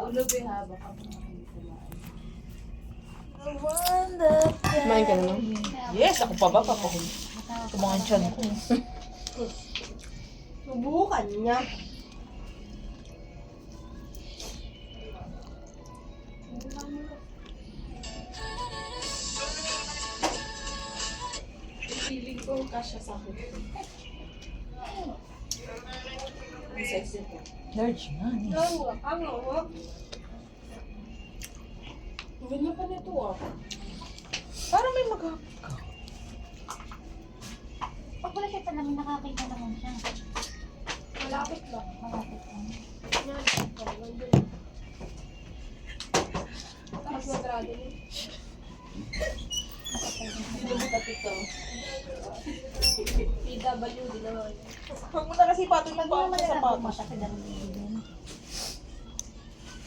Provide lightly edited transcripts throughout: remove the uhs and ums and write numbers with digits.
Ulo behaba ka. Kumain ka na lang? Yes, ako pa ba? Papahuli. Kumain tiyan ko. Subukan niya. Feeling ko kasya sa akin. Ang sexy ko. Large nga. Ganyan pa nito ah. Parang may maghapon ka. Pag wala siya talagang nakakita naman siya. Malapit lang. Malapit lang. Tapos madrado niya. Hindi mo tapito. PWD naman. Huwag mo na kasi patong lang Pag pa naman sa nila sapatos. kasi dami din.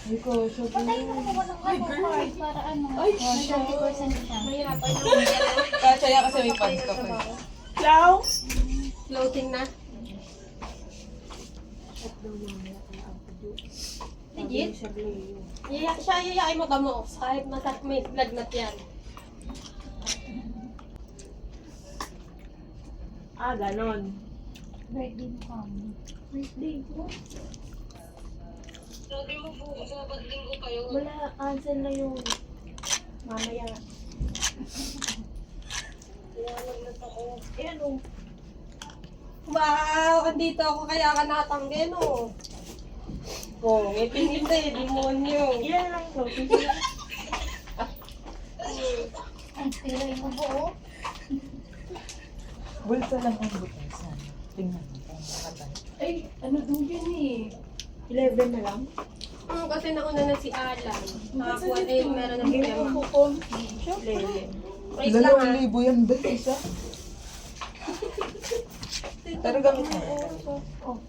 Ay ko, so Patayin mo naman ng card para ano. Ay, 30% siya. Mahirapan yung Kaya kasi may pants ka pa. Ciao! Floating na. Legit? Yayain mo kamo. Kahit may lagnat yan. Ah, ganon. Birthday mo kami. Birthday ko. Sabi mo po, sa linggo kayo. Wala, cancel na yung mamaya. Lagnat ako. Eh ano? Wow! Andito ako kaya ka natanggi, no? Oh, may pinili, demonyo. Ilan lang closing? Ay, piloy mo buo. Bulsa lang ang butasan. Tingnan mo kung makatay. Ay, ano doon yun eh. 11 na lang. Kasi nauna na si Alan. Nakakuha na yung meron ng Hindi problema. ko po. Siyempre. Wait lang ha. 2,000 yan ba isa? Pero gamit mo. Oh,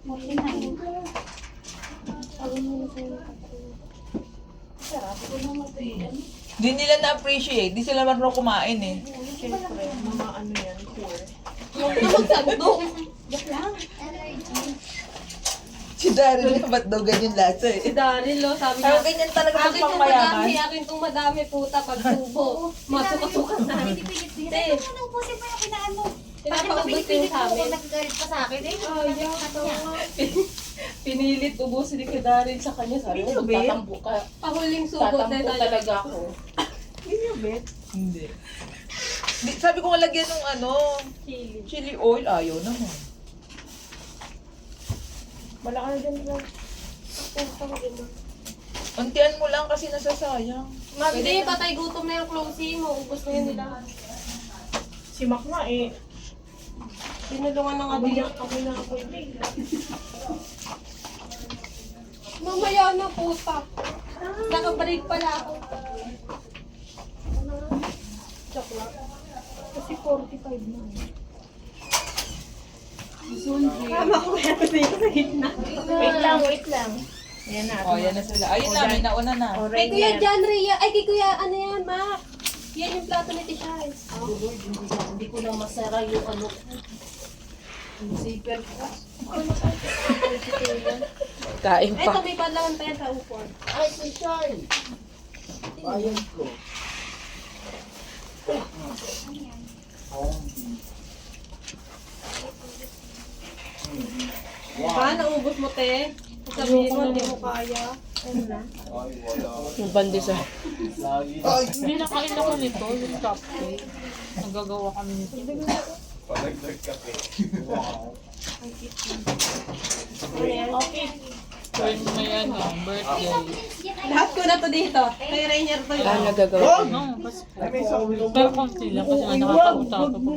49. Sarap ko naman ito eh. Di nila na-appreciate. Di sila marunong kumain eh. Siyempre, mga ano yan, poor. Sandok. Allergy. Si Daryl, ba't daw ganyan lasa eh? Si Daryl, lo, sabi Pero niya, ganyan talaga pag akin tong pangmayaman. madami, akin tong madami puta pag subo. Masuka-suka na. Pinipigit-pigit. Te. Ano nang pusin mo yung pinaano? Pinapaubos ko yung sa amin. Naggalit pa sa akin eh. Oh, Pinilit ubusin ni Daryl sa kanya. Sabi Hindi ko, ba? tatampo ka. Pahuling subot na Tatampo tayo. talaga ako. Hindi nyo, bet? Hindi. Sabi ko nga lagyan ng ano, Chili. chili oil. Ayaw naman. Malaka na dyan lang. Untian mo lang kasi nasasayang. Hindi, patay gutom na yung closing mo. Ubus na yun nila. Si Mac nga eh. Tinulungan na nga din yung Kami na ako yun. mamaya na puta. Nakabalik pala ako. Chocolate. Kasi 45 na. Sunji. Tama ko kaya dito sa gitna. Wait lang. Ayan na. Oh, yan na sila. Ayun na, may nauna na. Kay Kuya John Rhea, ay kay Kuya ano yan, Ma? Yan yung plato ni Tishais. Hindi ko lang masara yung ano. Yung zipper ko. Kain Ito, may palawan pa yan sa upon. Ay, si Shai! Bayan ko. Diba? Naubos mo, te. Sabihin mo, hindi mo kaya. Ay, wala. Yung bandisa. Lagi. Hindi nakain ako nito, yung cupcake. Nagagawa kami nito. Palagdag kape. Wow. Okay. When may ano, birthday. Lahat ko na to dito. Kay Rainier to yun. nagagawa. No, kasi Ay, may sabi ko. pero konti lang kasi nga nakakauta ako pag mag